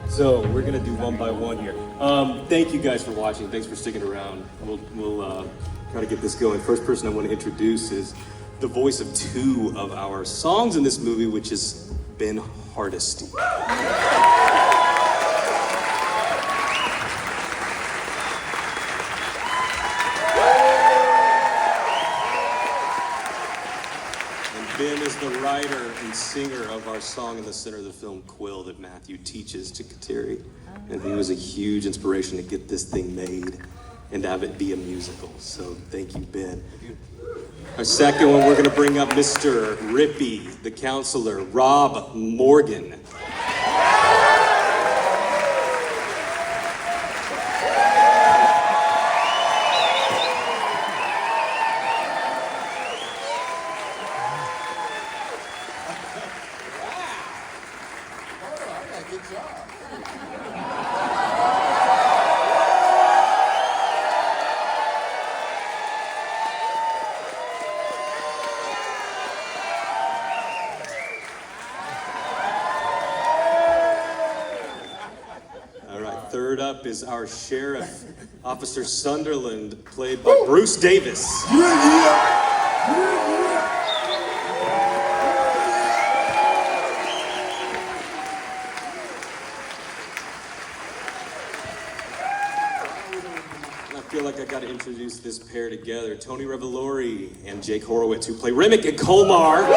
So we're gonna do one by one here. Thank you guys for watching. Thanks for sticking around. We'll try to get this going. First person I want to introduce is the voice of two of our songs in this movie, which is Ben Hardesty. Ben is the writer and singer of our song in the center of the film, Quill, that Matthew teaches to Kateri. And he was a huge inspiration to get this thing made and have it be a musical. So thank you, Ben. Our second one, we're gonna bring up Mr. Rippy, the counselor, Rob Morgan. Third up is our sheriff, Officer Sunderland, played by Bruce Davis. I feel like I got to introduce this pair together. Tony Revolori and Jake Horowitz, who play Remick and Colmar.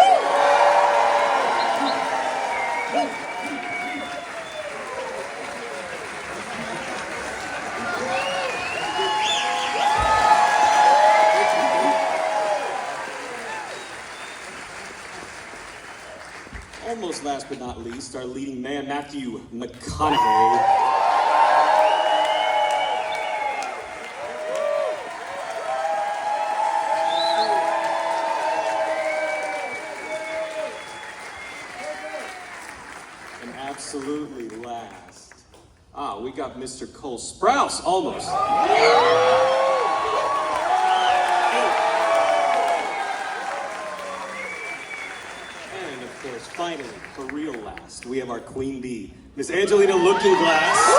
Almost last but not least, our leading man, Matthew McConaughey. And absolutely last, we got Mr. Cole Sprouse, almost. Finally, for real last, we have our queen bee, Miss Angelina Looking Glass.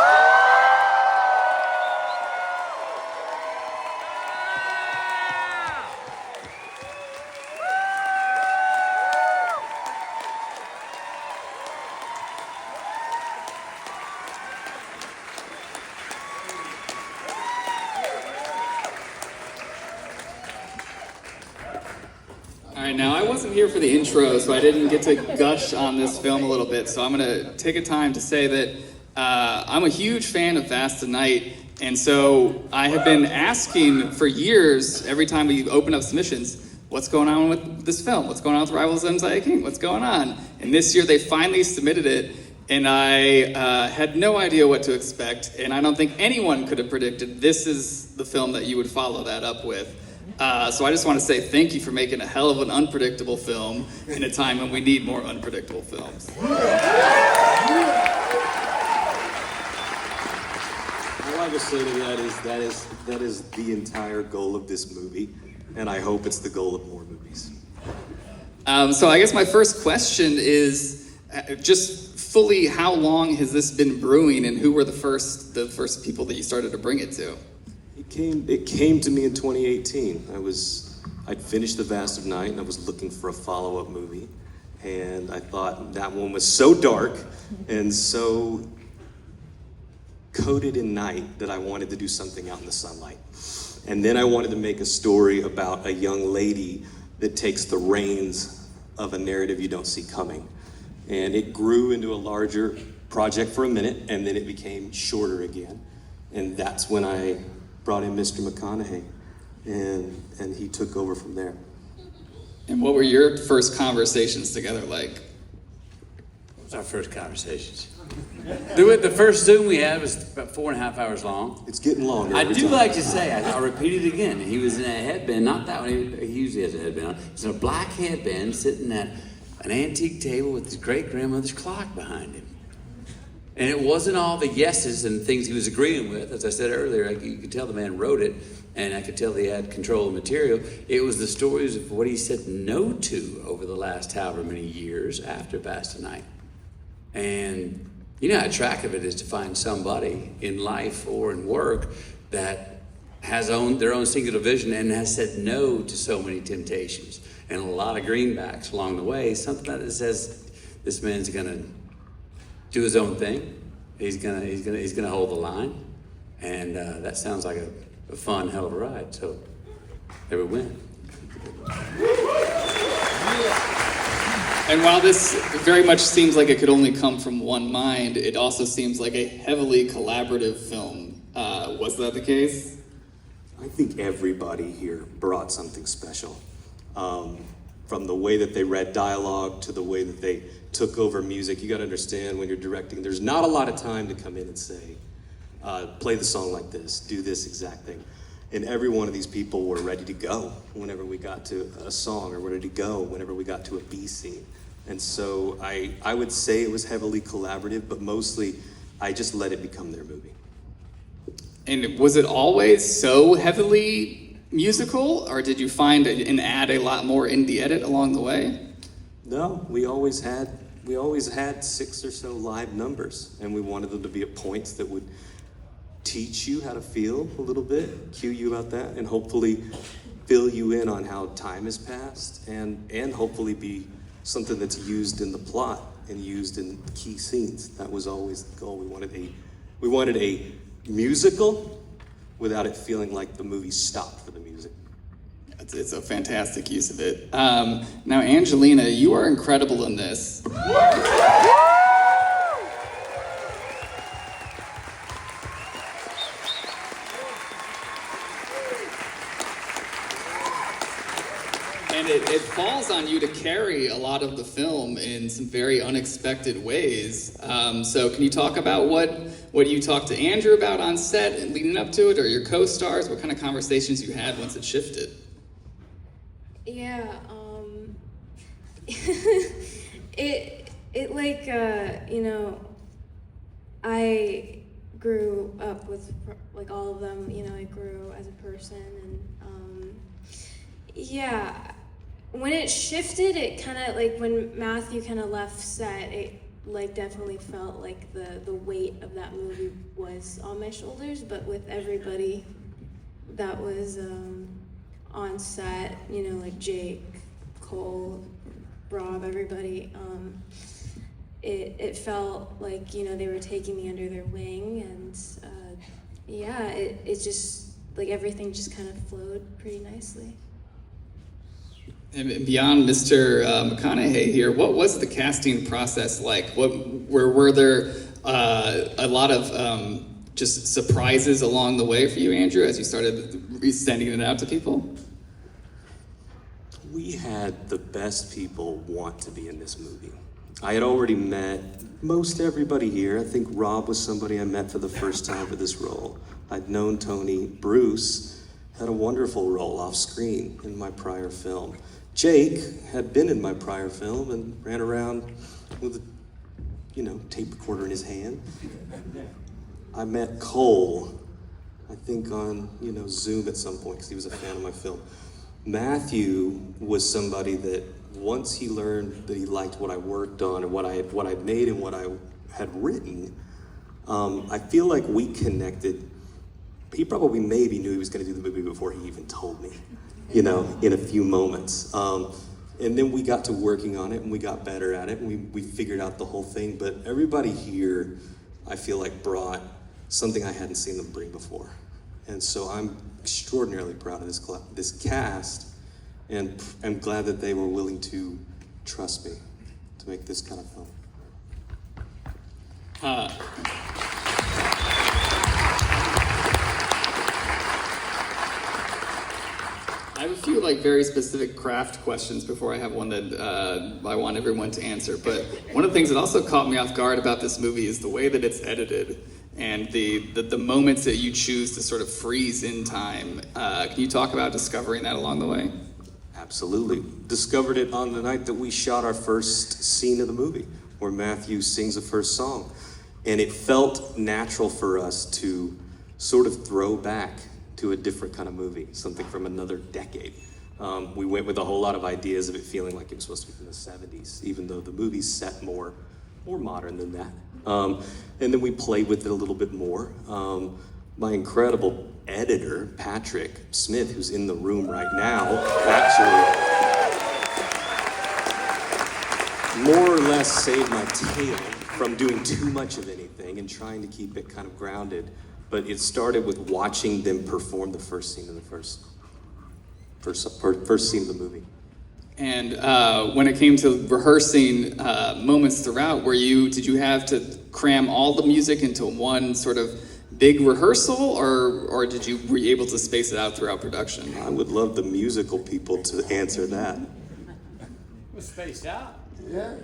All right, now I wasn't here for the intro, so I didn't get to gush on this film a little bit, so I'm going to take a time to say that I'm a huge fan of Fast Tonight, and so I have been asking for years, every time we open up submissions, what's going on with this film? What's going on with Rivals of Amziah King? What's going on? And this year they finally submitted it, and I had no idea what to expect, and I don't think anyone could have predicted this is the film that you would follow that up with. So I just want to say thank you for making a hell of an unpredictable film in a time when we need more unpredictable films. All I will say to that is that is the entire goal of this movie, and I hope it's the goal of more movies. So I guess my first question is just fully how long has this been brewing, and who were the first people that you started to bring it to? It came to me in 2018. I'd finished The Vast of Night and I was looking for a follow-up movie. And I thought that one was so dark and so coated in night that I wanted to do something out in the sunlight. And then I wanted to make a story about a young lady that takes the reins of a narrative you don't see coming. And it grew into a larger project for a minute, and then it became shorter again. And that's when I brought in Mr. McConaughey, and he took over from there. And what were your first conversations together like? What was our first conversations? The first Zoom we had was about 4.5 hours long. It's getting longer. I do like to say, I'll repeat it again. He was in a headband, not that one, he usually has a headband on. He's in a black headband sitting at an antique table with his great-grandmother's clock behind him. And it wasn't all the yeses and things he was agreeing with. As I said earlier, you could tell the man wrote it, and I could tell he had control of the material. It was the stories of what he said no to over the last however many years after Fast Tonight. And You know how attractive it is to find somebody in life or in work that has their own singular vision and has said no to so many temptations and a lot of greenbacks along the way. Something that says this man's gonna do his own thing. He's gonna hold the line, and that sounds like a fun hell of a ride. So there we went. And while this very much seems like it could only come from one mind, it also seems like a heavily collaborative film. Was that the case? I think everybody here brought something special. From the way that they read dialogue to the way that they took over music. You gotta understand when you're directing, there's not a lot of time to come in and say, play the song like this, do this exact thing. And every one of these people were ready to go whenever we got to a song, or ready to go whenever we got to a B scene. And so I would say it was heavily collaborative, but mostly I just let it become their movie. And was it always so heavily musical, or did you find and add a lot more in the edit along the way? No, we always had 6 or so live numbers, and we wanted them to be at points that would teach you how to feel a little bit, cue you about that, and hopefully fill you in on how time has passed, and hopefully be something that's used in the plot and used in key scenes. That was always the goal. We wanted a musical without it feeling like the movie stopped for the music. It's a fantastic use of it. Now, Angelina, you are incredible in this. And it falls on you to carry a lot of the film in some very unexpected ways. So can you talk about what you talked to Andrew about on set and leading up to it, or your co-stars? What kind of conversations you had once it shifted? Yeah, it like, you know, I grew up with like all of them, you know, I grew as a person, and yeah, when it shifted, it kind of like when Matthew kind of left set, it like definitely felt like the weight of that movie was on my shoulders, but with everybody that was on set, you know, like Jake, Cole, Rob, everybody, it felt like, you know, they were taking me under their wing, and yeah, it just, like everything just kind of flowed pretty nicely. And beyond Mr. McConaughey here, what was the casting process like? Were there a lot of just surprises along the way for you, Andrew, as you started sending it out to people? We had the best people want to be in this movie. I had already met most everybody here. I think Rob was somebody I met for the first time for this role. I'd known Tony. Bruce had a wonderful role off screen in my prior film. Jake had been in my prior film and ran around with a, you know, tape recorder in his hand. I met Cole, I think on, you know, Zoom at some point because he was a fan of my film. Matthew was somebody that once he learned that he liked what I worked on and what I'd made and what I had written, I feel like we connected. He probably maybe knew he was going to do the movie before he even told me, you know, in a few moments. And then we got to working on it and we got better at it and we figured out the whole thing. But everybody here, I feel like, brought something I hadn't seen them bring before. And so I'm extraordinarily proud of this cast, and I'm glad that they were willing to trust me to make this kind of film. I have a few like very specific craft questions before I have one that I want everyone to answer. But one of the things that also caught me off guard about this movie is the way that it's edited and the moments that you choose to sort of freeze in time. Can you talk about discovering that along the way? Absolutely. Discovered it on the night that we shot our first scene of the movie, where Matthew sings the first song. And it felt natural for us to sort of throw back to a different kind of movie, something from another decade. We went with a whole lot of ideas of it feeling like it was supposed to be from the 70s, even though the movie's set more modern than that. And then we played with it a little bit more. My incredible editor, Patrick Smith, who's in the room right now, actually more or less saved my tail from doing too much of anything and trying to keep it kind of grounded. But it started with watching them perform the first scene of the first scene of the movie. And when it came to rehearsing moments throughout, did you have to cram all the music into one sort of big rehearsal, or were you able to space it out throughout production? I would love the musical people to answer that. It was spaced out. Yeah.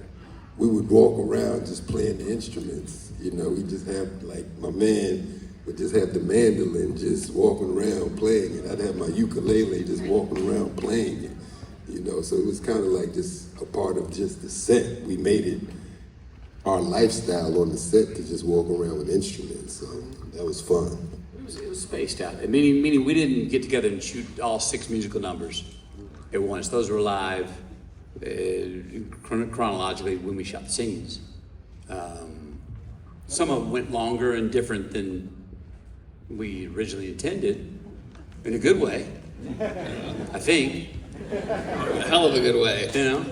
We would walk around just playing the instruments. You know, we just have, like, my man would just have the mandolin just walking around playing it. I'd have my ukulele just walking around playing it. You know, so it was kind of like just a part of just the set. We made it our lifestyle on the set to just walk around with instruments. So that was fun. It was spaced out. Meaning we didn't get together and shoot all 6 musical numbers at once. Those were live chronologically when we shot the scenes. Some of them went longer and different than we originally intended, in a good way, I think. A hell of a good way. You know?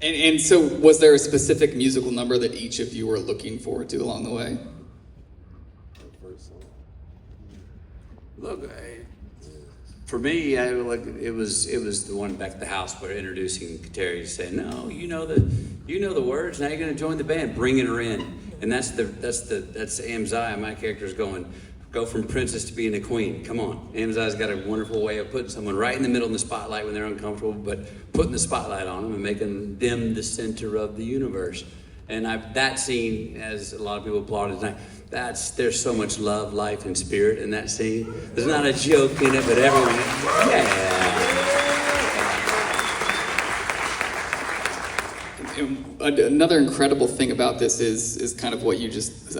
And so was there a specific musical number that each of you were looking forward to along the way? Look, for me, it was the one back at the house where introducing Kateri, saying, "No, you know the words. Now you're going to join the band, bringing her in." And that's Amziah. My character's go from princess to being a queen. Come on, Amziah's got a wonderful way of putting someone right in the middle in the spotlight when they're uncomfortable, but putting the spotlight on them and making them the center of the universe. And that scene, as a lot of people applauded tonight, there's so much love, life, and spirit in that scene. There's not a joke in it, but everyone, Another incredible thing about this is kind of what you just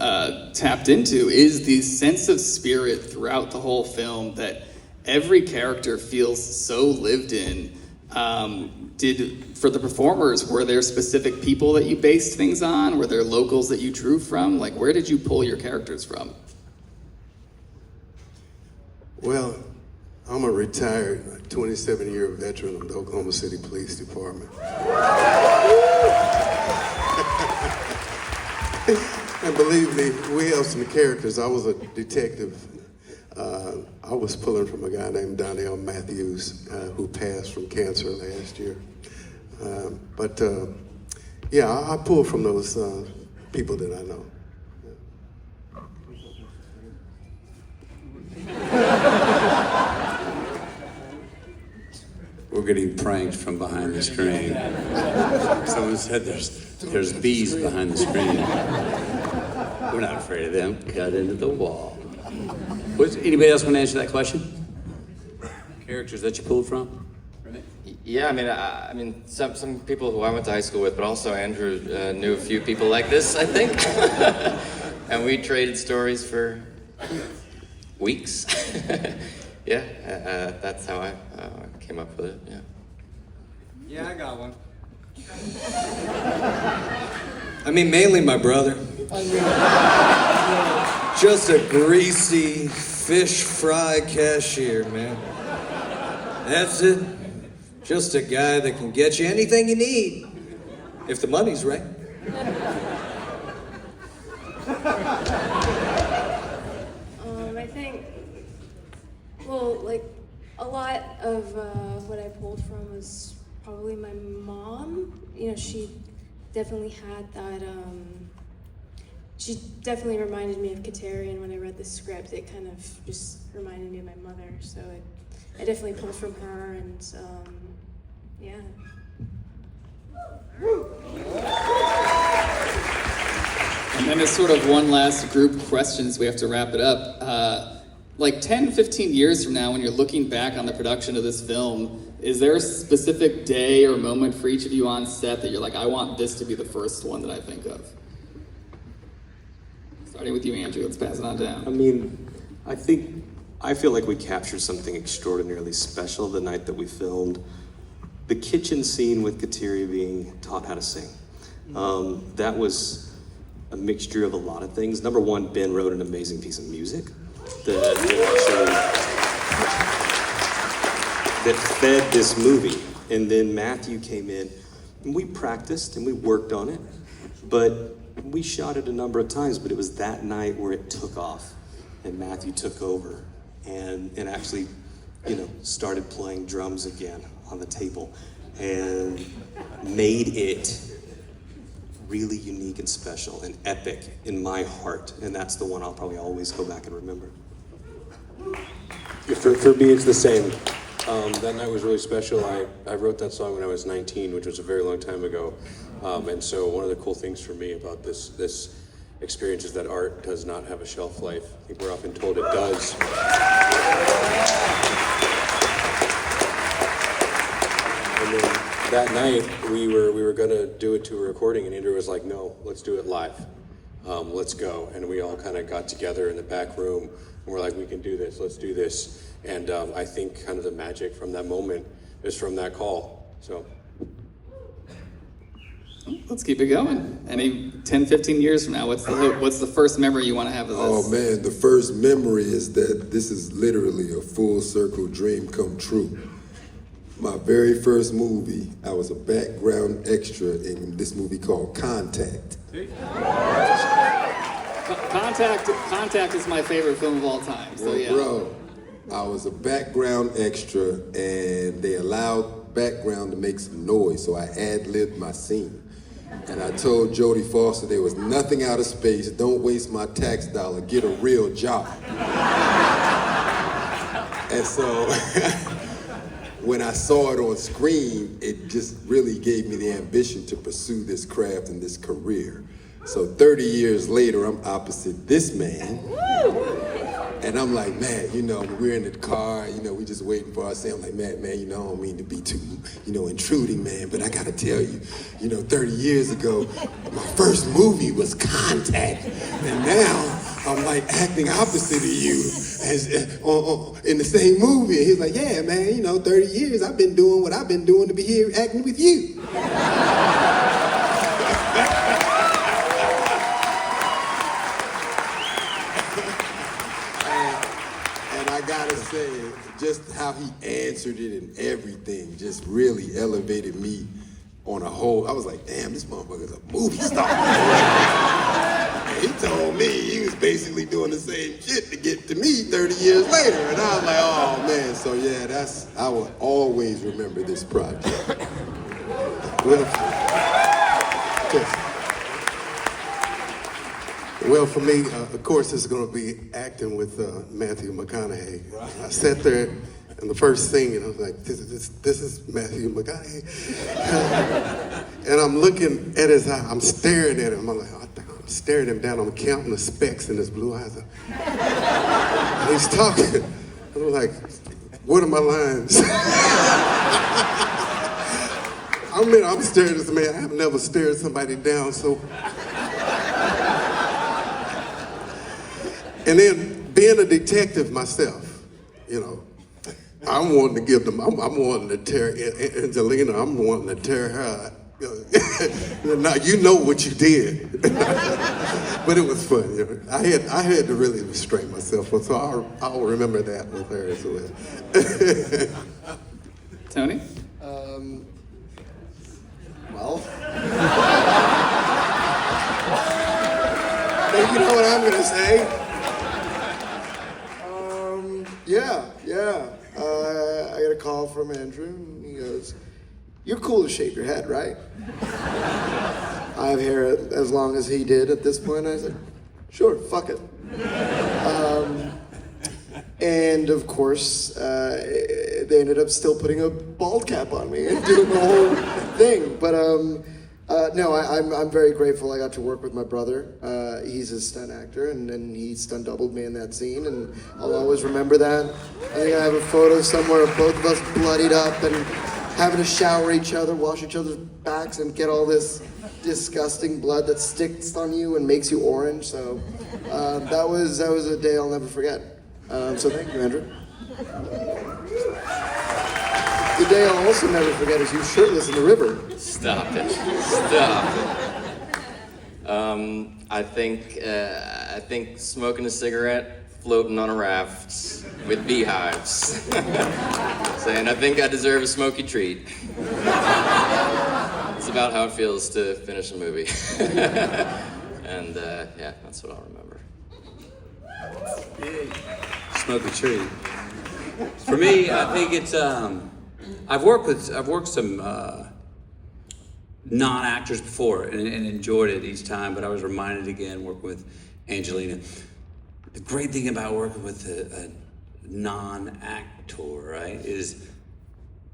tapped into, is the sense of spirit throughout the whole film that every character feels so lived in. For the performers, were there specific people that you based things on? Were there locals that you drew from? Like, where did you pull your characters from? Well, I'm a retired 27-year veteran of the Oklahoma City Police Department. And believe me, we have some characters. I was a detective. I was pulling from a guy named Donnell Matthews, who passed from cancer last year. Yeah, I pull from those people that I know. we're getting pranked from behind the screen. Someone said there's bees behind the screen. We're not afraid of them. Cut into the wall. Anybody else want to answer that question? Characters that you pulled from? Yeah, I mean, some people who I went to high school with, but also Andrew knew a few people like this, I think. And we traded stories for weeks. Yeah, that's how I came up with it. Yeah. Yeah, I got one. I mean, mainly my brother. Just a greasy fish fry cashier, man. That's it. Just a guy that can get you anything you need, if the money's right. I think, well, like, a lot of what I pulled from was probably my mom. You know, she definitely had that, she definitely reminded me of Kateri, and when I read the script, it kind of just reminded me of my mother, so I definitely pulled from her, and yeah. And then as sort of one last group of questions, we have to wrap it up. Like 10, 15 years from now, when you're looking back on the production of this film, is there a specific day or moment for each of you on set that you're like, I want this to be the first one that I think of? Starting with you, Andrew, let's pass it on down. I mean, I feel like we captured something extraordinarily special the night that we filmed the kitchen scene with Kateri being taught how to sing. That was a mixture of a lot of things. Number one, Ben wrote an amazing piece of music that fed this movie. And then Matthew came in, and we practiced and we worked on it, but we shot it a number of times, but it was that night where it took off, and Matthew took over and actually, started playing drums again on the table and made it really unique and special and epic in my heart, and that's the one I'll probably always go back and remember. For me, it's the same. That night was really special. I wrote that song when I was 19, which was a very long time ago. And so one of the cool things for me about this experience is that art does not have a shelf life. I think we're often told it does. And then that night, we were gonna do it to a recording, and Andrew was like, "No, let's do it live. Let's go." And we all kind of got together in the back room, and we're like, "We can do this. Let's do this." And I think kind of the magic from that moment is from that call. So. Let's keep it going. Any 10, 15 years from now, what's the first memory you want to have of this? Oh man, the first memory is that this is literally a full circle dream come true. My very first movie, I was a background extra in this movie called Contact. Contact is my favorite film of all time. So yeah. Bro, I was a background extra, and they allowed background to make some noise, so I ad-libbed my scene. And I told Jodie Foster there was nothing out of space, don't waste my tax dollar, get a real job. And so, when I saw it on screen, it just really gave me the ambition to pursue this craft and this career. So 30 years later, I'm opposite this man. And I'm like, man, we're in the car, we just waiting for our say. I'm like, man, I don't mean to be too, intruding, man, but I gotta tell you, 30 years ago, my first movie was Contact. And now I'm like acting opposite of you as in the same movie. And he's like, yeah, man, 30 years I've been doing what I've been doing to be here acting with you. Just how he answered it and everything just really elevated me on a whole. I was like, damn, this motherfucker's a movie star. And he told me he was basically doing the same shit to get to me 30 years later. And I was like, oh man, so yeah, I will always remember this project. Well, for me, of course, it's going to be acting with Matthew McConaughey. Right. I sat there in the first scene, and I was like, this is Matthew McConaughey. And I'm looking at his eye. I'm staring at him. I'm like, I'm staring him down. I'm counting the specks in his blue eyes. And he's talking. And I'm like, what are my lines? I'm staring at this man. I've never stared somebody down so. And then being a detective myself, I'm wanting to give them, I'm wanting to tear Angelina, I'm wanting to tear her. Now you know what you did, but it was fun. I had to really restrain myself, so I'll remember that with her as well. Tony? Well. You know what I'm gonna say? Yeah. I got a call from Andrew, and he goes, "You're cool to shave your head, right?" I have hair as long as he did at this point. I said, "Sure, fuck it." And of course, they ended up still putting a bald cap on me and doing the whole thing. But no, I'm very grateful I got to work with my brother. He's a stunt actor, and he stunt doubled me in that scene, and I'll always remember that. I think I have a photo somewhere of both of us bloodied up and having to shower each other, wash each other's backs, and get all this disgusting blood that sticks on you and makes you orange. So that was a day I'll never forget. So thank you, Andrew. The day I'll also never forget is you shirtless in the river. Stop it. I think smoking a cigarette, floating on a raft with beehives. Saying, I think I deserve a smoky treat. It's about how it feels to finish a movie. And yeah, that's what I'll remember. Smoke a tree. For me, I think it's I've worked some non-actors before and enjoyed it each time, but I was reminded again working with Angelina. The great thing about working with a non-actor, right, is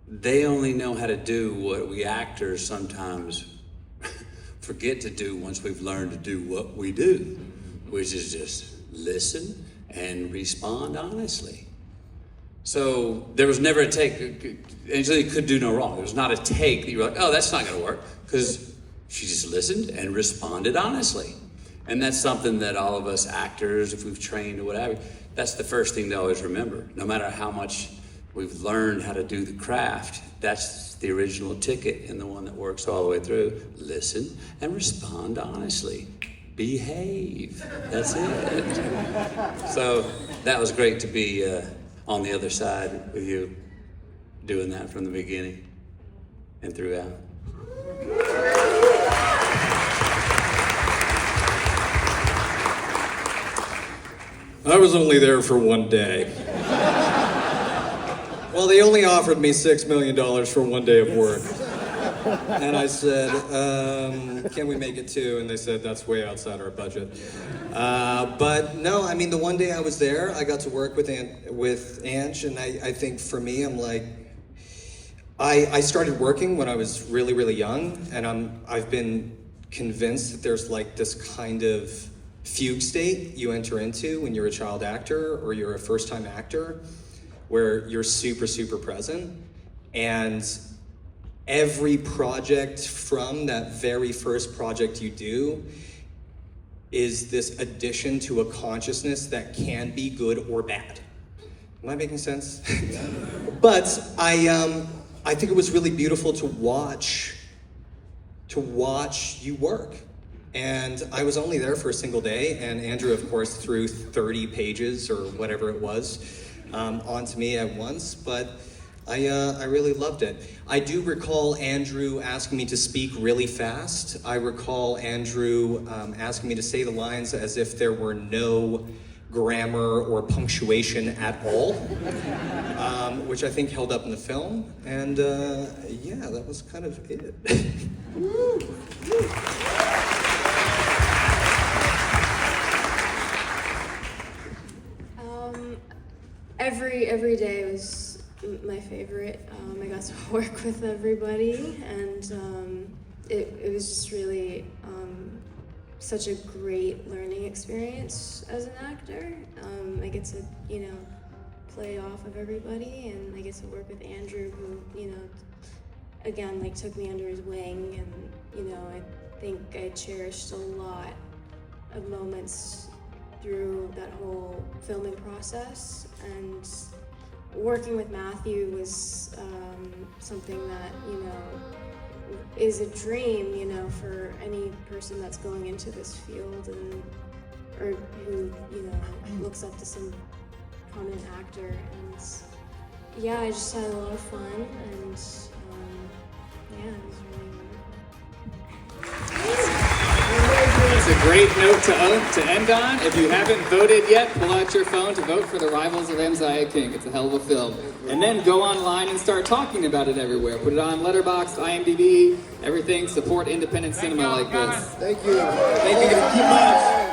they only know how to do what we actors sometimes forget to do once we've learned to do what we do, which is just listen and respond honestly. So there was never a take. Angelina could do no wrong. There was not a take that you were like, oh, that's not going to work, because she just listened and responded honestly. And that's something that all of us actors, if we've trained or whatever, that's the first thing to always remember. No matter how much we've learned how to do the craft, that's the original ticket and the one that works all the way through. Listen and respond honestly. Behave. That's it. So that was great to be on the other side with you, doing that from the beginning and throughout. I was only there for one day. Well, they only offered me $6 million for one day of work. And I said, can we make it 2? And they said, that's way outside our budget. But no, I mean, the one day I was there, I got to work with Ange, and I think for me, I'm like, I started working when I was really, really young, and I've been convinced that there's like this kind of fugue state you enter into when you're a child actor or you're a first-time actor, where you're super, super present, and every project from that very first project you do is this addition to a consciousness that can be good or bad. Am I making sense? But I think it was really beautiful to watch you work. And I was only there for a single day, and Andrew, of course, threw 30 pages or whatever it was onto me at once, but I really loved it. I do recall Andrew asking me to speak really fast. I recall Andrew asking me to say the lines as if there were no grammar or punctuation at all, which I think held up in the film. And yeah, that was kind of it. Every day was my favorite. I got to work with everybody, and it was just really such a great learning experience as an actor. I get to, play off of everybody, and I get to work with Andrew, who, again, like took me under his wing, and, I think I cherished a lot of moments through that whole filming process, and working with Matthew was something that, is a dream, for any person that's going into this field or who, looks up to some prominent actor. And yeah, I just had a lot of fun, and yeah, it was really wonderful. It's a great note to end on. If you haven't voted yet, pull out your phone to vote for The Rivals of Amziah King. It's a hell of a film. And then go online and start talking about it everywhere. Put it on Letterboxd, IMDb, everything. Support independent cinema like this. Thank you. Thank you. Keep much.